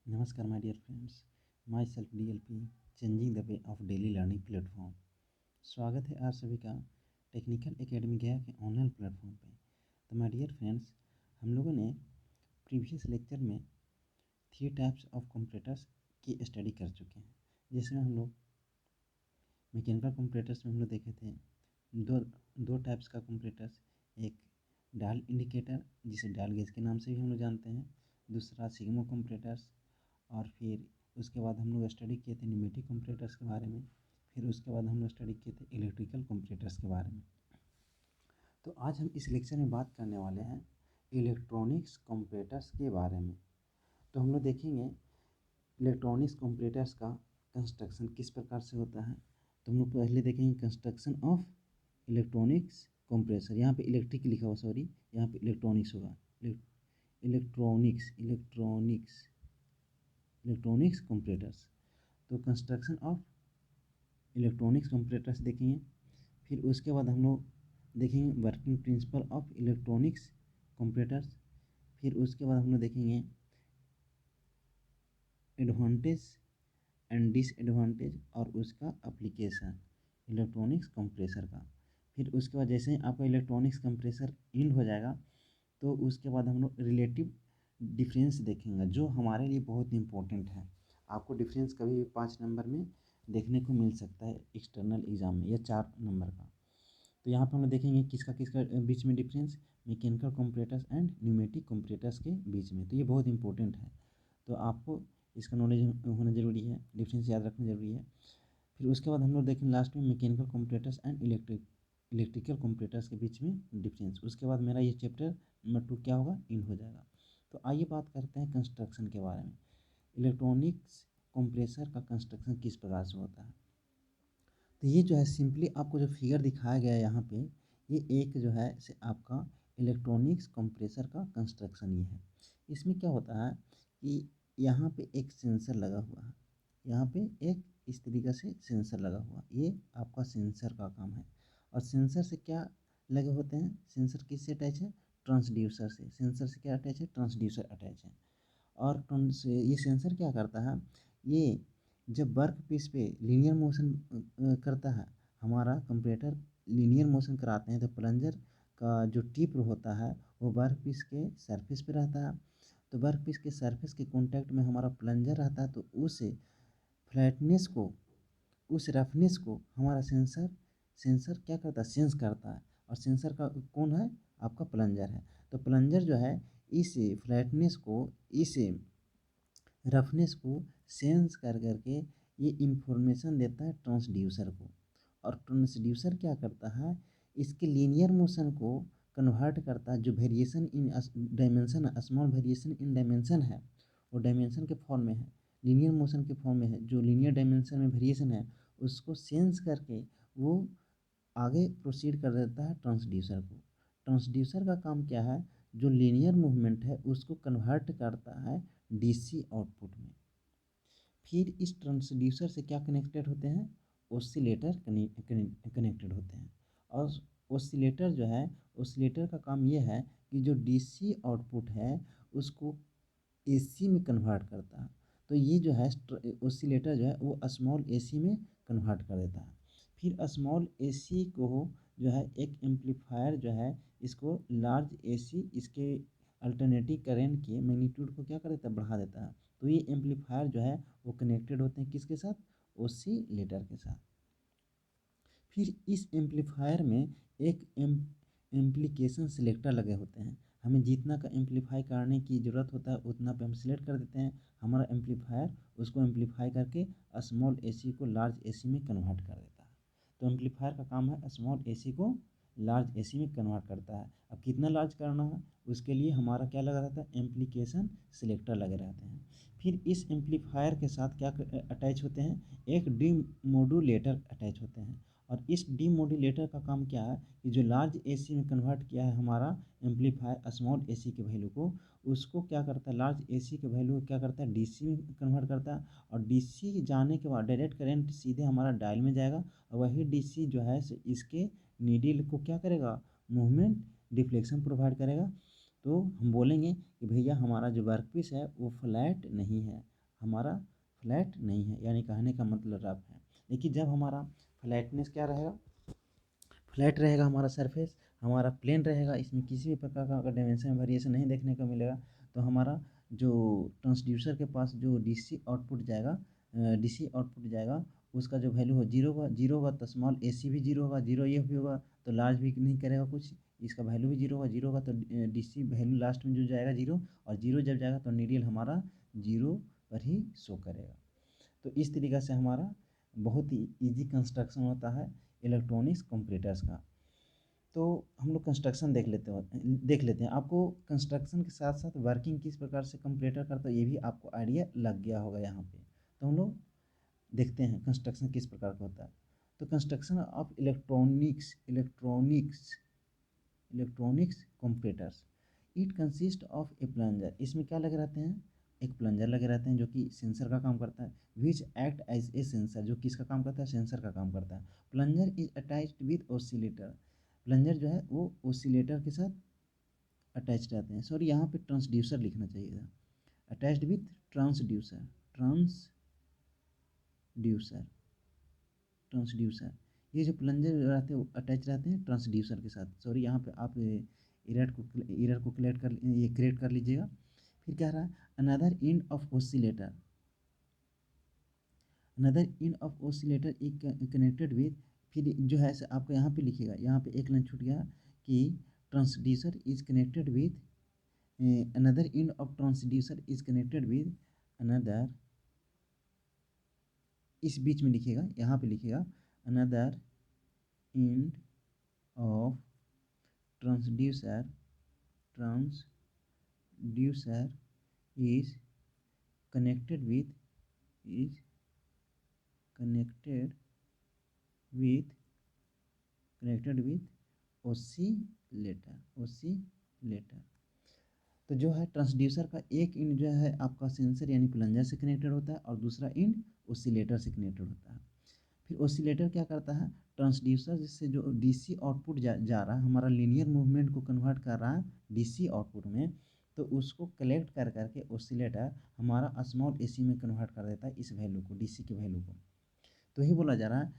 नमस्कार my dear friends, myself DLP, changing the way of daily learning platform. स्वागत है आप सभी का टेक्निकल एकेडमी गया के ऑनलाइन प्लेटफॉर्म पे। तो माय डियर फ्रेंड्स, हम लोगों ने प्रीवियस लेक्चर में 3 टाइप्स ऑफ कंप्यूटर्स की स्टडी कर चुके हैं। जिसमें हम लोग मैकेनिकल कंप्यूटर्स में हम लोग देखे थे दो दो टाइप्स का कंप्यूटर्स। एक डायल इंडिकेटर, जिसे डायल गेज के नाम से भी हम लोग जानते हैं। दूसरा सिग्मा कंप्यूटर्स। और फिर उसके बाद हम लोग स्टडी किए थे न्यूमेटिक कंप्यूटर्स के बारे में। फिर उसके बाद हम लोग स्टडी किए थे इलेक्ट्रिकल कंप्यूटर्स के बारे में। तो आज हम इस लेक्चर में बात करने वाले हैं इलेक्ट्रॉनिक्स कंप्यूटर्स के बारे में। तो हम लोग देखेंगे इलेक्ट्रॉनिक्स कंप्यूटर्स का कंस्ट्रक्शन किस प्रकार से होता है। तो हम लोग पहले देखेंगे कंस्ट्रक्शन ऑफ इलेक्ट्रॉनिक्स कंप्रेसर। यहाँ पे इलेक्ट्रिक लिखा हुआ, सॉरी, यहाँ पे इलेक्ट्रॉनिक्स होगा। Electronics computers. तो कंस्ट्रक्शन ऑफ इलेक्ट्रॉनिक्स कंप्यूटर्स देखेंगे। फिर उसके बाद हम लोग देखेंगे working principle of electronics computers. फिर उसके बाद हम लोग देखेंगे एडवांटेज एंड डिसएडवांटेज और उसका एप्लीकेशन इलेक्ट्रॉनिक्स कंप्रेसर का। फिर उसके बाद जैसे ही आपका इलेक्ट्रॉनिक्स कंप्रेसर इंड हो जाएगा तो उसके बाद हम लोग रिलेटिव डिफरेंस देखेंगे, जो हमारे लिए बहुत इंपॉर्टेंट है। आपको डिफरेंस कभी भी 5 नंबर में देखने को मिल सकता है एक्सटर्नल एग्जाम में, या 4 नंबर का। तो यहाँ पर हम लोग देखेंगे किसका किसका बीच में difference, mechanical computers and pneumatic computers के बीच में। तो ये बहुत इंपॉर्टेंट है, तो आपको इसका नॉलेज होना ज़रूरी है, डिफरेंस याद रखना ज़रूरी है। फिर उसके बाद हम लोग देखेंगे लास्ट में mechanical computers and electrical computers के बीच में डिफरेंस। उसके बाद मेरा ये चैप्टर नंबर 2 क्या होगा, इन हो जाएगा। तो आइए बात करते हैं कंस्ट्रक्शन के बारे में। इलेक्ट्रॉनिक्स कंप्रेसर का कंस्ट्रक्शन किस प्रकार से होता है। तो ये जो है सिंपली आपको जो फिगर दिखाया गया है यहाँ पे, ये एक जो है से आपका इलेक्ट्रॉनिक्स कंप्रेसर का कंस्ट्रक्शन ये है। इसमें क्या होता है कि यहाँ पे एक सेंसर लगा हुआ है, यहाँ पे एक इस तरीक़े से सेंसर लगा हुआ, ये आपका सेंसर का काम है। और सेंसर से क्या लगे होते हैं, सेंसर किससे अटैच है, ट्रांसड्यूसर से। सेंसर से क्या अटैच है, ट्रांसड्यूसर अटैच है। और ये सेंसर क्या करता है, ये जब वर्क पीस पे लीनियर मोशन करता है, हमारा कंप्यूटर लीनियर मोशन कराते हैं, तो प्लंजर का जो टिप होता है वो वर्क पीस के सरफेस पे रहता है। तो वर्क पीस के सरफेस के कांटेक्ट में हमारा प्लंजर रहता है, तो उस फ्लैटनेस को, उस रफनेस को हमारा सेंसर क्या करता है, सेंस करता है। और सेंसर का कौन है, आपका प्लंजर है। तो प्लंजर जो है इस फ्लैटनेस को, इस रफनेस को सेंस कर करके ये इंफॉर्मेशन देता है ट्रांसड्यूसर को। और ट्रांसड्यूसर क्या करता है, इसके लीनियर मोशन को कन्वर्ट करता है। जो variation in dimension, small variation in dimension है, वो डायमेंशन के फॉर्म में है, लीनियर मोशन के फॉर्म में है। जो लीनियर डायमेंशन में वेरिएशन है उसको सेंस करके वो आगे प्रोसीड कर देता है ट्रांसड्यूसर को। ट्रांसड्यूसर का काम क्या है, जो लीनियर मूवमेंट है उसको कन्वर्ट करता है डीसी आउटपुट में। फिर इस ट्रांसड्यूसर से क्या कनेक्टेड होते हैं, ऑसिलेटर कनेक्टेड होते हैं। और ऑसिलेटर जो है, ऑसिलेटर का काम ये है कि जो डीसी आउटपुट है उसको एसी में कन्वर्ट करता है। तो ये जो है ऑसिलेटर जो है वो स्मॉल एसी में कन्वर्ट कर देता है। फिर स्मॉल एसी को जो है एक एम्पलीफायर जो है इसको लार्ज एसी, इसके अल्टरनेटिंग करंट के मैग्नीट्यूड को क्या कर देता है, बढ़ा देता है। तो ये एम्पलीफायर जो है वो कनेक्टेड होते हैं किसके साथ, ऑसिलेटर के साथ। फिर इस एम्पलीफायर में एक एम्प्लीकेशन सिलेक्टर लगे होते हैं। हमें जितना का एम्पलीफाई करने की ज़रूरत होता है उतना पे हम सिलेक्ट कर देते हैं। हमारा एम्पलीफायर उसको एम्पलीफाई करके स्मॉल एसी को लार्ज एसी में कन्वर्ट कर देता है। तो एम्पलीफायर का काम है स्मॉल एसी को लार्ज एसी में कन्वर्ट करता है। अब कितना लार्ज करना है उसके लिए हमारा क्या लगा रहता है, एम्प्लीकेशन सिलेक्टर लगे रहते हैं। फिर इस एम्पलीफायर के साथ क्या अटैच होते हैं, एक डीमोडुलेटर अटैच होते हैं। और इस डीमोडुलेटर का काम क्या है कि जो लार्ज एसी में कन्वर्ट किया है हमारा एम्पलीफायर स्मॉल एसी के वैल्यू को, उसको क्या करता है, लार्ज एसी के वैल्यू को क्या करता है, डीसी में कन्वर्ट करता है। और डीसी जाने के बाद डायरेक्ट करंट सीधे हमारा डायल में जाएगा, और वही डीसी जो है इसके नीडल को क्या करेगा, मूवमेंट डिफ्लेक्शन प्रोवाइड करेगा। तो हम बोलेंगे कि भैया हमारा जो वर्क पीस है वो फ्लैट नहीं है, हमारा फ्लैट नहीं है, यानी कहने का मतलब रफ है। देखिए जब हमारा फ्लैटनेस क्या रहेगा, फ्लैट रहेगा हमारा सरफेस, हमारा प्लेन रहेगा, इसमें किसी भी प्रकार का अगर डायमेंशन में वेरिएशन नहीं देखने को मिलेगा, तो हमारा जो ट्रांसड्यूसर के पास जो डीसी आउटपुट जाएगा, डीसी आउटपुट जाएगा, उसका जो वैल्यू हो जीरो होगा, जीरो होगा तो स्मॉल एसी भी जीरो होगा, जीरो ये भी होगा तो लार्ज भी नहीं करेगा कुछ, इसका वैल्यू भी जीरो होगा, जीरो होगा तो डीसी वैल्यू लास्ट में जो जाएगा जीरो, और जीरो जब जाएगा तो नीडियल हमारा जीरो पर ही शो करेगा। तो इस तरीक़ा से हमारा बहुत ही ईजी कंस्ट्रक्शन होता है इलेक्ट्रॉनिक्स कंपैरेटर्स का। तो हम लोग कंस्ट्रक्शन देख लेते हैं। आपको कंस्ट्रक्शन के साथ साथ वर्किंग किस प्रकार से कंपैरेटर करता है ये भी आपको आइडिया लग गया होगा यहाँ पे। तो हम लोग देखते हैं कंस्ट्रक्शन किस प्रकार का होता है। तो construction of electronics comparators, it consist of A plunger, इसमें क्या लगे रहते हैं, एक प्लंजर लगे रहते हैं जो कि सेंसर का काम करता है, which act as a sensor, जो किसका काम करता है, सेंसर का काम करता है। Plunger is attached with oscillator, plunger जो है वो ऑसिलेटर के साथ अटैच रहते हैं, सॉरी यहाँ पे ट्रांसड्यूसर लिखना चाहिए था, अटैच्ड विथ ट्रांसड्यूसर, ट्रांसड्यूसर ये जो प्लंजर रहते हैं वो अटैच रहते हैं ट्रांसड्यूसर के साथ। सॉरी यहाँ पे आप एरर को क्रिएट कर लीजिएगा। फिर क्या रहा है, अनदर इंड ऑफ ऑसिलेटर एक कनेक्टेड विथ, फिर जो है आपको यहाँ पे लिखिएगा, यहाँ पे एक लाइन छूट गया कि transducer is connected with another end of transducer is connected with another, इस बीच में लिखिएगा, यहाँ पे लिखिएगा another end of transducer is connected with oscillator. तो जो है ट्रांसड्यूसर का एक इंड जो है आपका सेंसर यानी प्लंजर से कनेक्टेड होता है और दूसरा इंड ओसिलेटर से कनेक्टेड होता है। फिर ओसिलेटर क्या करता है, ट्रांसड्यूसर जिससे जो डीसी आउटपुट जा रहा है, हमारा लीनियर मूवमेंट को कन्वर्ट कर रहा है डीसी आउटपुट में, तो उसको कलेक्ट कर करके ओसिलेटर हमारा स्मॉल एसी में कन्वर्ट कर देता है इस वैल्यू को, डीसी के वैल्यू को। तो ही बोला जा रहा है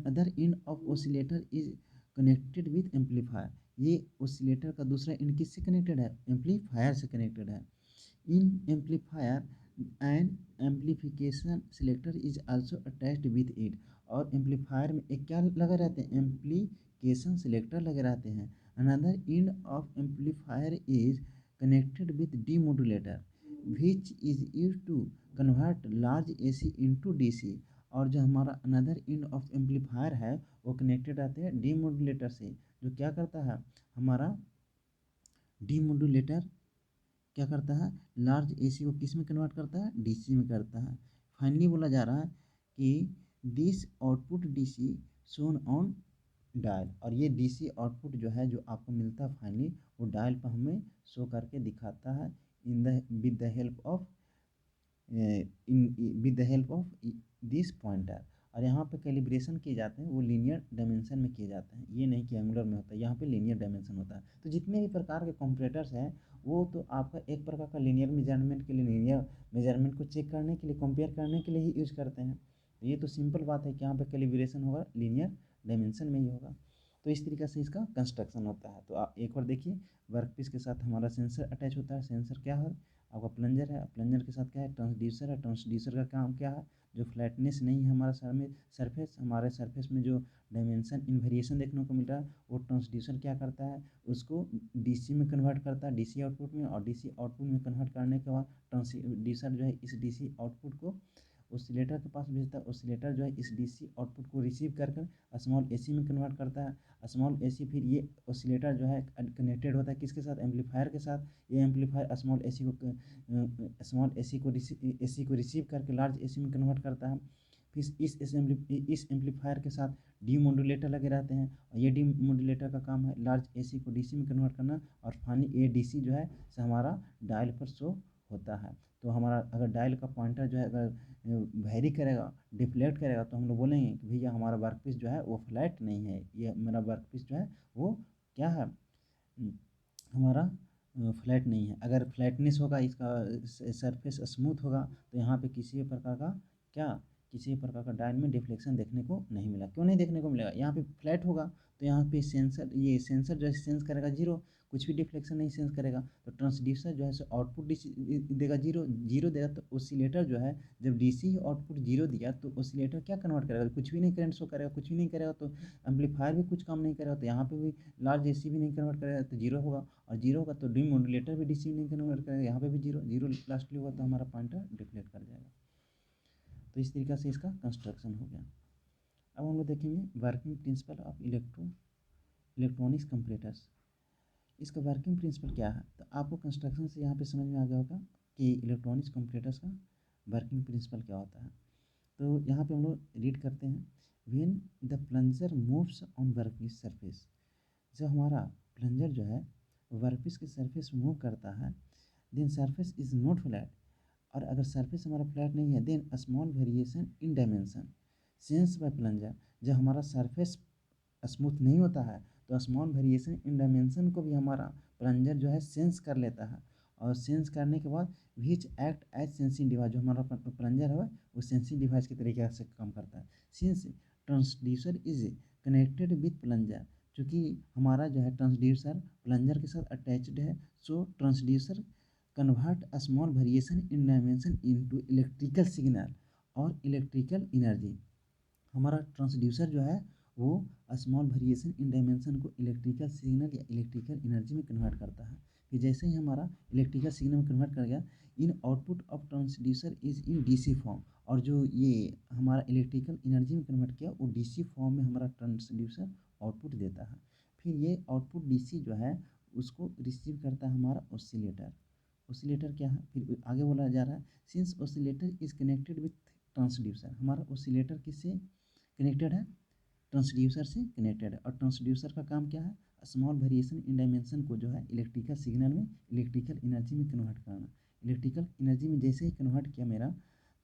other end of oscillator is connected with amplifier, ये ओसिलेटर का दूसरा इंड किससे कनेक्टेड है, एम्पलीफायर से कनेक्टेड है। In amplifier and amplification selector is also attached with it, और एम्पलीफायर में एक क्या लगे रहते हैं, एम्पलीकेशन सिलेक्टर लगे रहते हैं। Another end of amplifier is connected with demodulator which is used to convert large AC into DC, और जो हमारा अनदर इंड ऑफ एम्पलीफायर है वो कनेक्टेड रहते हैं डीमोडुलेटर से, जो क्या करता है, हमारा डीमोडुलेटर क्या करता है, लार्ज एसी को किस में कन्वर्ट करता है, डीसी में करता है। फाइनली बोला जा रहा है कि this output DC shown on dial, और ये डीसी आउटपुट जो है जो आपको मिलता है फाइनली वो डायल पर हमें शो करके दिखाता है with the help of this pointer. और यहाँ पे कैलिब्रेशन किए जाते हैं वो लीनियर डायमेंशन में किए जाते हैं, ये नहीं कि एंगुलर में होता है, यहाँ पे लीनियर डायमेंशन होता है। तो जितने भी प्रकार के कंपैरेटर्स हैं वो तो आपका एक प्रकार का लीनियर मेजरमेंट के लिए, लीनियर मेजरमेंट को चेक करने के लिए, कंपेयर करने के लिए ही यूज करते हैं। तो ये तो सिंपल बात है कि यहाँ पे कैलिब्रेशन होगा लीनियर डायमेंशन में ही होगा। तो इस तरीके से इसका कंस्ट्रक्शन होता है। तो आप एक बार देखिए, वर्कपीस के साथ हमारा सेंसर अटैच होता है, सेंसर क्या है, आपका प्लंजर है, प्लंजर के साथ क्या है, ट्रांसड्यूसर है, ट्रांसड्यूसर का काम क्या है, जो फ्लैटनेस नहीं है हमारा सरफेस, हमारे सरफेस में जो डायमेंशन इन वेरिएशन देखने को मिल रहा है, वो ट्रांसड्यूसर क्या करता है, उसको डीसी में कन्वर्ट करता है, डीसी आउटपुट में, और डीसी आउटपुट में कन्वर्ट करने के बाद ट्रांसड्यूसर जो है इस डीसी आउटपुट को ओसिलेटर के पास भेजता है, ओसिलेटर जो है इस डीसी आउटपुट को रिसीव कर कर स्मॉल एसी में कन्वर्ट करता है, स्मॉल एसी फिर ये ओसिलेटर जो है कनेक्टेड होता है किसके साथ, एम्पलीफायर के साथ। ये एम्पलीफायर स्मॉल एसी को रिसीव करके लार्ज एसी में कन्वर्ट करता है। फिर इस एम्पलीफायर के साथ डी मॉड्यूलेटर लगे रहते हैं, और ये डी मॉड्यूलेटर का काम है लार्ज एसी को डीसी में कन्वर्ट करना, और फाइनली ये डीसी जो है से हमारा डायल पर शो होता है। तो हमारा अगर डायल का पॉइंटर जो है अगर वेरी करेगा, डिफ्लेक्ट करेगा, तो हम लोग बोलेंगे कि भैया हमारा वर्कपीस जो है वो फ्लैट नहीं है, ये मेरा वर्कपीस जो है वो क्या है, हमारा फ्लैट नहीं है। अगर फ्लैटनेस होगा, इसका सरफेस स्मूथ होगा, तो यहाँ पे किसी भी प्रकार का क्या, किसी भी प्रकार का डायल में डिफ्लेक्शन देखने को नहीं मिला। क्यों नहीं देखने को मिलेगा? यहाँ पे फ्लैट होगा तो यहाँ पे सेंसर जो है सेंस करेगा जीरो, कुछ भी डिफ्लेक्शन नहीं सेंस करेगा। तो ट्रांसड्यूसर जो है सो आउटपुट देगा जीरो, जीरो देगा। तो ऑसिलेटर जो है जब डीसी आउटपुट जीरो दिया तो ऑसिलेटर क्या कन्वर्ट करेगा? कुछ भी नहीं करंट शो करेगा, कुछ भी नहीं करेगा। तो एम्पलीफायर भी कुछ काम नहीं करेगा। तो यहाँ पे भी लार्ज एसी भी नहीं कन्वर्ट करेगा तो जीरो होगा, और जीरो होगा तो डीमोडुलेटर भी डीसी नहीं कन्वर्ट करेगा, यहाँ पे भी जीरो, जीरो लास्टली होगा तो हमारा पॉइंटर डिफ्लेक्ट कर जाएगा। तो इस तरीक़े से इसका कंस्ट्रक्शन हो गया। अब हम लोग देखेंगे working principle of electronics comparators. इसका वर्किंग प्रिंसिपल क्या है? तो आपको कंस्ट्रक्शन से यहाँ पे समझ में आ गया होगा कि इलेक्ट्रॉनिक्स कंपैरेटर्स का वर्किंग प्रिंसिपल क्या होता है। तो यहाँ पे हम लोग रीड करते हैं, when the plunger moves on workpiece surface. जब हमारा प्लंजर जो है वर्कपीस के सरफेस मूव करता है, then surface is not flat. और अगर सरफेस हमारा फ्लैट नहीं है, then small variation in dimension sense by plunger. जब हमारा सरफेस स्मूथ नहीं होता है तो स्मॉल वेरिएशन इन डायमेंशन को भी हमारा प्लंजर जो है सेंस कर लेता है। और सेंस करने के बाद which act as sensing device, जो हमारा प्लंजर है वो सेंसिंग डिवाइस के तरीके से काम करता है। Since transducer is connected with plunger, चूँकि हमारा जो है ट्रांसड्यूसर प्लंजर के साथ अटैच्ड है, so transducer convert a small variation in dimension into electrical signal और इलेक्ट्रिकल एनर्जी। हमारा ट्रांसड्यूसर जो है वो स्मॉल वेरिएशन इन डायमेंशन को इलेक्ट्रिकल सिग्नल या इलेक्ट्रिकल एनर्जी में कन्वर्ट करता है। फिर जैसे ही हमारा इलेक्ट्रिकल सिग्नल में कन्वर्ट कर गया, in output of transducer is in DC form. और जो ये हमारा इलेक्ट्रिकल एनर्जी में कन्वर्ट किया वो डीसी फॉर्म में हमारा ट्रांसड्यूसर आउटपुट देता है। फिर ये आउटपुट डीसी जो है उसको रिसीव करता है हमारा ऑसिलेटर। ऑसिलेटर क्या है? फिर आगे बोला जा रहा है, since oscillator is connected with transducer. हमारा ऑसिलेटर किससे कनेक्टेड है? ट्रांसड्यूसर से कनेक्टेड है। और ट्रांसड्यूसर का काम क्या है? स्मॉल वेरिएशन इन डायमेंशन को जो है इलेक्ट्रिकल सिग्नल में इलेक्ट्रिकल एनर्जी में कन्वर्ट करना। इलेक्ट्रिकल एनर्जी में जैसे ही कन्वर्ट किया मेरा,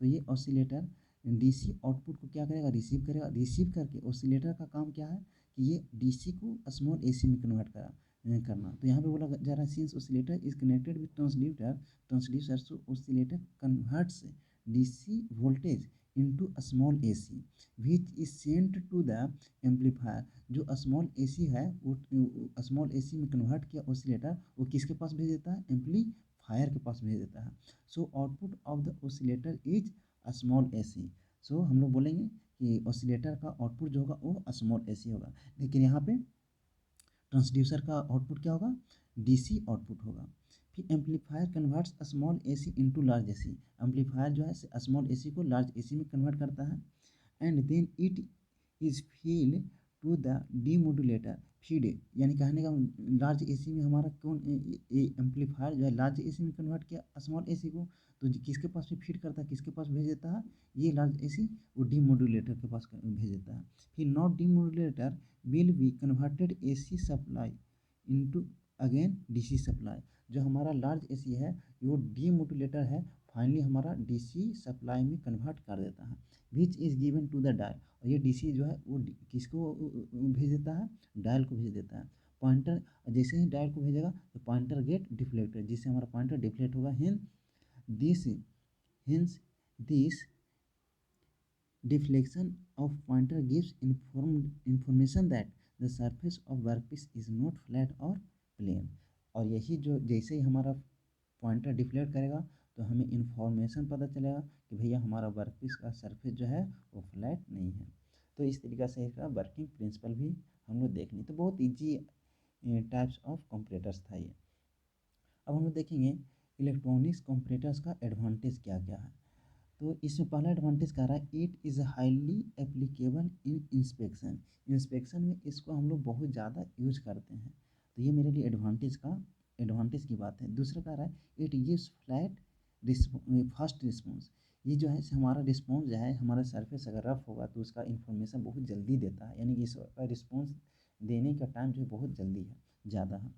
तो ये ऑसिलेटर डीसी आउटपुट को क्या करेगा? रिसीव करेगा। रिसीव करके ऑसिलेटर का काम क्या है कि ये डीसी को स्मॉल एसी में कन्वर्ट करना। तो यहाँ पे बोला जा रहा है, since oscillator is connected with transducer so oscillator converts DC voltage into a small AC which is sent to the amplifier। जो स्मॉल एसी है वो स्मॉल एसी में कन्वर्ट किया ऑसिलेटर, वो किसके पास भेज देता है? एम्पलीफायर के पास भेज देता है। So output of the oscillator is a small AC. So हम लोग बोलेंगे कि ऑसिलेटर का आउटपुट जो होगा वो स्मॉल एसी होगा। लेकिन यहाँ पे ट्रांसड्यूसर का आउटपुट क्या होगा? डीसी आउटपुट होगा। फिर amplifier converts small AC into large AC. Amplifier जो है स्मॉल एसी को लार्ज एसी में कन्वर्ट करता है। And then it is feed to the demodulator. Feed यानी कहने का लार्ज एसी में हमारा कौन एम्पलीफायर जो है लार्ज एसी में कन्वर्ट किया स्मॉल एसी को, तो किसके पास में फीड करता है, किसके पास भेज देता है? ये लार्ज एसी वो डीमोडुलेटर के पास भेज देता है। फिर not demodulator will be converted AC supply into again DC supply. जो हमारा लार्ज एसी है वो डीमोडुलेटर है, फाइनली हमारा डीसी सप्लाई में कन्वर्ट कर देता है। Which is given to the dial. और ये डीसी जो है वो किसको भेज देता है? डायल को भेज देता है। पॉइंटर जैसे ही डायल को भेजेगा तो पॉइंटर गेट डिफ्लेक्टेड, जिससे हमारा पॉइंटर डिफ्लेक्ट होगा। Hints this deflection of pointer gives information that the surface of workpiece is not flat or plane। और यही जो जैसे ही हमारा पॉइंटर डिफ्लेक्ट करेगा तो हमें इन्फॉर्मेशन पता चलेगा कि भैया हमारा वर्कपीस का सरफेस जो है वो फ्लैट नहीं है। तो इस तरीक़े से इसका वर्किंग प्रिंसिपल भी हम लोग देख लें। तो बहुत ईजी टाइप्स ऑफ कंपैरेटर्स था ये। अब हम लोग देखेंगे इलेक्ट्रॉनिक्स कंपैरेटर्स का एडवांटेज क्या क्या है। तो इसमें पहला एडवांटेज कह रहा है, it is highly applicable in inspection. Inspection में इसको हम लोग बहुत ज़्यादा यूज करते हैं। तो ये मेरे लिए एडवांटेज की बात है। दूसरा कह रहा है, it gives flat fast response. ये जो है हमारा रिस्पॉन्स जो है हमारा सरफेस अगर रफ होगा तो उसका इन्फॉर्मेशन बहुत जल्दी देता है, यानी कि इसका रिस्पॉन्स देने का टाइम जो है बहुत जल्दी है, ज़्यादा है।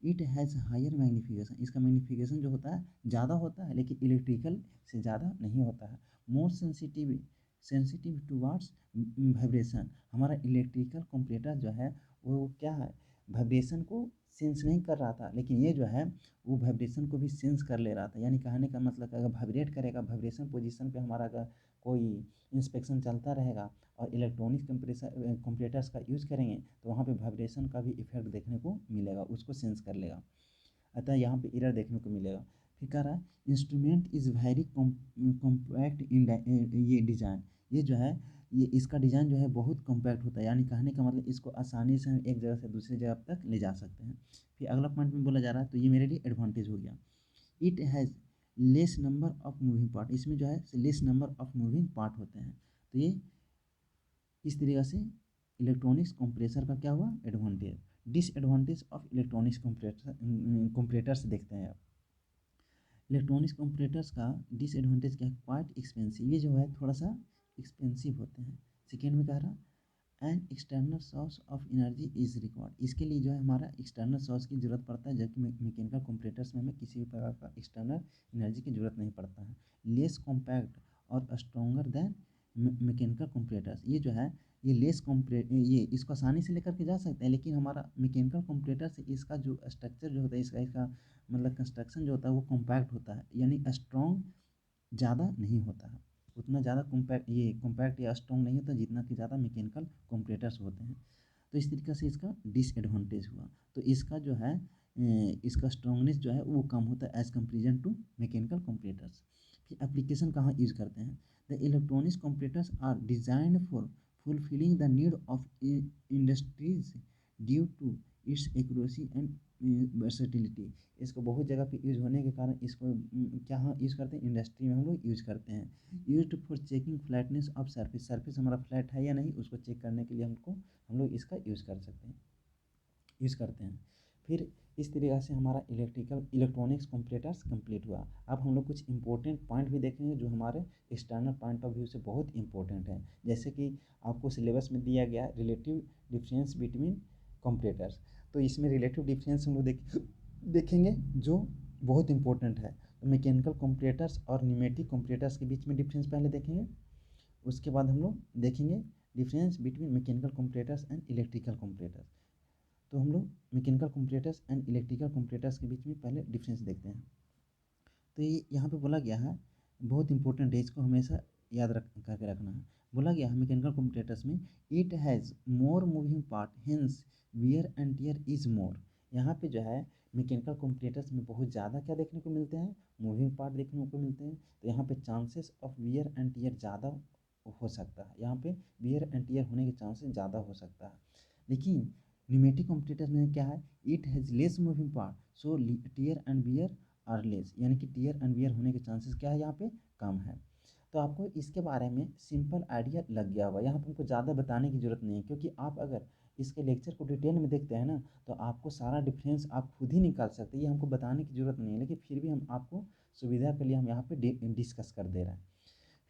It has higher magnification. इसका मैग्नीफिकेशन जो होता है ज़्यादा होता है, लेकिन इलेक्ट्रिकल से ज़्यादा नहीं होता है। More sensitive towards vibration. हमारा इलेक्ट्रिकल कंपैरेटर जो है वो क्या है? वाइब्रेशन को सेंस नहीं कर रहा था, लेकिन ये जो है वो वाइब्रेशन को भी सेंस कर ले रहा था। यानी कहने का मतलब अगर वाइब्रेट करेगा, वाइब्रेशन पोजीशन पे हमारा अगर कोई इंस्पेक्शन चलता रहेगा और इलेक्ट्रॉनिक कंप्रेटर्स का यूज़ करेंगे तो वहाँ पे वाइब्रेशन का भी इफेक्ट देखने को मिलेगा, उसको सेंस कर लेगा। अतः यहाँ पे एरर देखने को मिलेगा। फिर कह रहा है इंस्ट्रूमेंट इज़ वेरी कॉम्पैक्ट इन ये डिज़ाइन, ये जो है ये इसका डिज़ाइन जो है बहुत कॉम्पैक्ट होता है। यानी कहने का मतलब इसको आसानी से हम एक जगह से दूसरी जगह तक ले जा सकते हैं। फिर अगला पॉइंट में बोला जा रहा है, तो ये मेरे लिए एडवांटेज हो गया। It has less number of moving part, इसमें जो है less number of moving part होते हैं। तो ये इस तरीक़े से इलेक्ट्रॉनिक्स कंप्रेसर का क्या हुआ, एडवांटेज। डिसएडवांटेज ऑफ इलेक्ट्रॉनिक्स कंप्रेटर्स देखते हैं। इलेक्ट्रॉनिक्स कंप्रेटर्स का डिसएडवांटेज क्या है, क्वाइट एक्सपेंसिव, ये जो है थोड़ा सा एक्सपेंसिव होते हैं। सेकेंड में कह रहा an external source of energy is required, इसके लिए जो है हमारा एक्सटर्नल सोर्स की ज़रूरत पड़ता है, जबकि मैकेनिकल कंप्रेटर्स में हमें किसी भी प्रकार का एक्सटर्नल एनर्जी की ज़रूरत नहीं पड़ता है। लेस कॉम्पैक्ट और स्ट्रॉन्गर देन मैकेनिकल कंप्रेटर्स, ये जो है ये ये इसको आसानी से लेकर के जा सकते हैं, लेकिन हमारा मैकेनिकल कंप्रेटर से इसका जो स्ट्रक्चर जो होता है, इसका मतलब कंस्ट्रक्शन जो होता है वो कॉम्पैक्ट होता है, यानी स्ट्रॉन्ग ज़्यादा नहीं होता है, उतना ज़्यादा कॉम्पैक्ट या स्ट्रॉन्ग नहीं होता जितना कि ज़्यादा मैकेनिकल कंप्रेटर्स होते हैं। तो इस तरीके से इसका डिसएडवांटेज हुआ। तो इसका जो है इसका स्ट्रॉन्गनेस जो है वो कम होता है as comparison to mechanical comparators. फिर एप्लीकेशन कहाँ यूज़ करते हैं, the electronics comparators are designed for fulfilling the need of industries due to its accuracy and versatility. इसको बहुत जगह पे यूज़ होने के कारण इसको क्या हाँ यूज़ करते हैं, इंडस्ट्री में हम लोग यूज़ करते हैं। Used for checking flatness of surface, surface हमारा फ्लैट है या नहीं उसको चेक करने के लिए हम लोग इसका यूज़ करते हैं। फिर इस तरीक़े से हमारा इलेक्ट्रॉनिक्स कंप्रेटर्स कंप्लीट हुआ। अब हम लोग कुछ इंपॉर्टेंट पॉइंट भी देखेंगे जो हमारे एक्सटर्नल पॉइंट ऑफ व्यू से बहुत इंपॉर्टेंट है। जैसे कि आपको सिलेबस में दिया गया रिलेटिव डिफरेंस बिटवीन कंप्रेटर्स, तो इसमें रिलेटिव डिफरेंस हम लोग देखेंगे जो बहुत इंपॉर्टेंट है। तो मैकेनिकल कंप्रेटर्स और न्यूमेटिक कंप्रेटर्स के बीच में डिफरेंस पहले देखेंगे, उसके बाद हम लोग देखेंगे difference between mechanical comparators and electrical comparators. तो हम लोग mechanical comparators and electrical comparators के बीच में पहले डिफरेंस देखते हैं। तो ये यहाँ पे बोला गया है, बहुत इंपॉर्टेंट है, इसको हमेशा याद करके रखना है। बोला गया है मैकेनिकल कंप्रेटर्स में it has more moving part hence wear and tear is more. यहाँ पे जो है मैकेनिकल कंप्रेटर्स में बहुत ज़्यादा क्या देखने को मिलते हैं, मूविंग पार्ट देखने को मिलते हैं। तो यहाँ पे chances of wear and tear ज़्यादा हो सकता है, यहाँ पे वियर एंड टियर होने के चांसेस ज़्यादा हो सकता है। लेकिन न्यूमेटिक कंप्रेटर्स में क्या है, it has less moving part so tear and wear are less, यानी कि टियर एंड वियर होने के चांसेस क्या है यहाँ पे, कम है। तो आपको इसके बारे में सिंपल आइडिया लग गया होगा, यहाँ पर हमको ज़्यादा बताने की ज़रूरत नहीं है, क्योंकि आप अगर इसके लेक्चर को डिटेल में देखते हैं ना तो आपको सारा डिफरेंस आप खुद ही निकाल सकते हैं, ये हमको बताने की ज़रूरत नहीं है, लेकिन फिर भी हम आपको सुविधा के लिए हम यहाँ पे डिस्कस कर दे रहे हैं।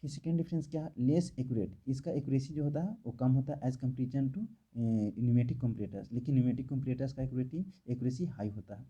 फिर सेकेंड डिफरेंस क्या है, लेस एक्यूरेट, इसका एक्यूरेसी जो होता है वो कम होता है एज़ कम्पेरिजन टू न्यूमेटिक कंप्रेटर्स, लेकिन न्यूमेटिक कंप्रेटर्स का एक्यूरेसी हाई होता है।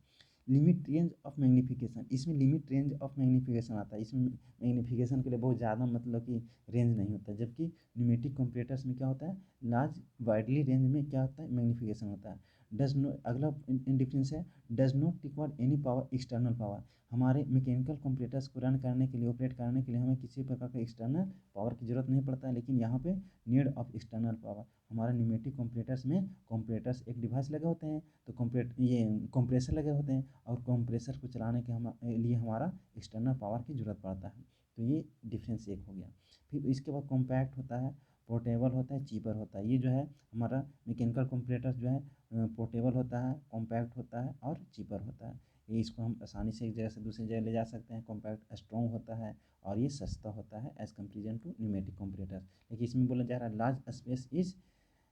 लिमिट रेंज ऑफ मैग्नीफिकेशन, इसमें लिमिट रेंज ऑफ मैग्नीफिकेशन आता है, इसमें मैग्नीफिकेशन के लिए बहुत ज़्यादा मतलब कि रेंज नहीं होता है, जबकि न्यूमेटिक कंप्रेटर्स में क्या होता है, लार्ज वाइडली रेंज में क्या होता है, मैग्नीफिकेशन होता है। डज नो अगला डिफरेंस है, does not require any power, external power, हमारे मैकेनिकल कंप्रेटर्स को रन करने के लिए, ऑपरेट करने के लिए हमें किसी प्रकार का एक्सटर्नल पावर की ज़रूरत नहीं पड़ता है, लेकिन यहाँ पे नीड ऑफ एक्सटर्नल पावर, हमारे न्यूमेटिक कंप्रेटर्स में कंप्रेटर्स एक डिवाइस लगे होते हैं, तो कंप्रेसर लगे होते हैं, और कंप्रेसर को चलाने के लिए हमारा एक्सटर्नल पावर की ज़रूरत पड़ता है। तो ये डिफरेंस एक हो गया। फिर इसके बाद कॉम्पैक्ट होता है, पोर्टेबल होता है, चीपर होता है। ये जो है हमारा मैकेनिकल कंप्रेटर्स जो है पोर्टेबल होता है, कॉम्पैक्ट होता है और चीपर होता है। ये इसको हम आसानी से एक जगह से दूसरी जगह ले जा सकते हैं। कॉम्पैक्ट स्ट्रॉन्ग होता है और ये सस्ता होता है एज़ कम्पेरिजन टू न्यूमेटिक कंप्रेटर्स। लेकिन इसमें बोला जा रहा है large space is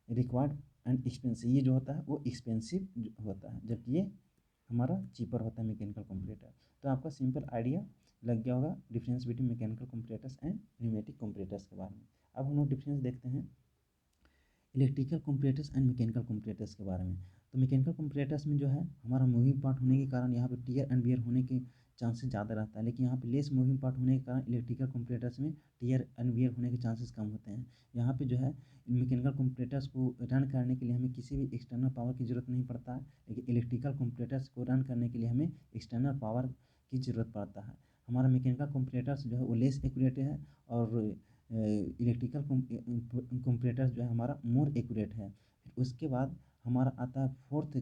required and expensive, ये जो होता है वो एक्सपेंसिव होता है, जबकि ये हमारा चीपर होता है मैकेनिकल कंप्रेटर। तो आपका सिंपल आइडिया लग गया होगा difference between mechanical comparators and pneumatic comparators के बारे में। अब हम लोग डिफरेंस देखते हैं electrical comparators and mechanical comparators के बारे में। तो मैकेनिकल कंप्रेटर्स में जो है हमारा मूविंग पार्ट होने के कारण यहाँ पे टियर एंड वियर होने के चांसेस ज़्यादा रहता है, लेकिन यहाँ पे लेस मूविंग पार्ट होने के कारण इलेक्ट्रिकल कंपैरेटर्स में टियर एंड वियर होने के चांसेस कम होते हैं। यहाँ पे जो है मैकेनिकल कंपैरेटर्स को रन करने के लिए हमें किसी भी एक्सटर्नल पावर की ज़रूरत नहीं पड़ता है, लेकिन इलेक्ट्रिकल कंपैरेटर्स को रन करने के लिए हमें एक्सटर्नल पावर की ज़रूरत पड़ता है। हमारा मैकेनिकल कंपैरेटर्स जो है वो लेस एक्यूरेट है और इलेक्ट्रिकल कंपैरेटर्स जो है हमारा मोर एक्यूरेट है। फिर उसके बाद हमारा आता है फोर्थ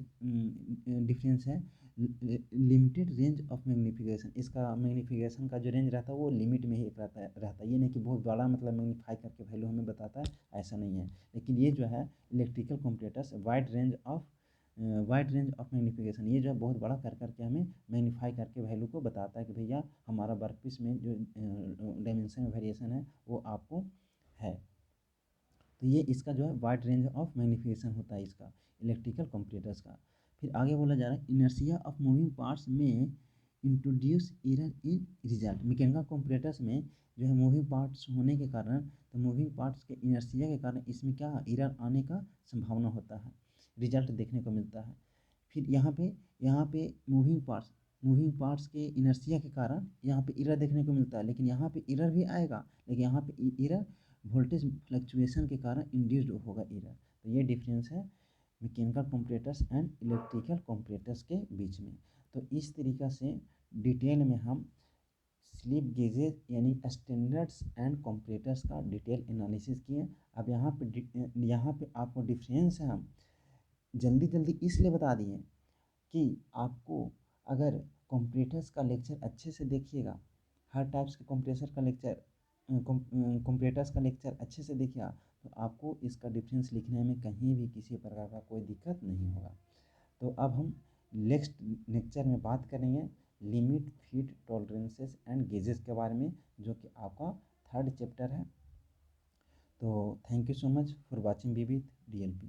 डिफरेंस है लिमिटेड रेंज ऑफ मैग्नीफिकेशन। इसका मैग्नीफिकेशन का जो रेंज रहता है वो लिमिट में ही रहता है। ये नहीं कि बहुत बड़ा मतलब मैग्नीफाई करके वैल्यू हमें बताता है, ऐसा नहीं है। लेकिन ये जो है electrical comparators wide range of magnification, ये जो है बहुत बड़ा कर करके हमें मैग्नीफाई करके वैल्यू को बताता है कि भैया हमारा वर्कपीस में जो डायमेंशन में वेरिएशन है वो आपको है। तो ये इसका जो है वाइड रेंज ऑफ मैग्नीफिकेशन होता है इसका इलेक्ट्रिकल कंपैरेटर्स का। फिर आगे बोला जा रहा है इनर्शिया ऑफ मूविंग पार्ट्स में introduce error in result. Mechanical comparators में जो है मूविंग पार्ट्स होने के कारण, तो मूविंग पार्ट्स के इनर्शिया के कारण इसमें क्या एरर आने का संभावना होता है, रिजल्ट देखने को मिलता है। फिर यहाँ पे मूविंग पार्ट्स के इनर्शिया के कारण यहाँ पे एरर देखने को मिलता है, लेकिन यहाँ पे एरर भी आएगा, लेकिन यहाँ पे एरर वोल्टेज फ्लक्चुएशन के कारण इंड्यूस्ड होगा एरर। तो ये डिफरेंस है mechanical comparators and electrical comparators के बीच में। तो इस तरीक़ा से डिटेल में हम स्लिप गेजेज यानी स्टैंडर्ड्स एंड कंपैरेटर्स का डिटेल एनालिसिस किए। अब यहाँ पे आपको डिफरेंस है हम जल्दी जल्दी इसलिए बता दिए कि आपको अगर कंपैरेटर्स का लेक्चर अच्छे से देखिएगा, हर टाइप्स के कंपैरेटर्स का लेक्चर अच्छे से देखिएगा, तो आपको इसका डिफरेंस लिखने में कहीं भी किसी प्रकार का कोई दिक्कत नहीं होगा। तो अब हम नेक्स्ट लेक्चर में बात करेंगे limit, feed, tolerances and gauges के बारे में, जो कि आपका थर्ड चैप्टर है। तो thank you so much for watching विविध DLP।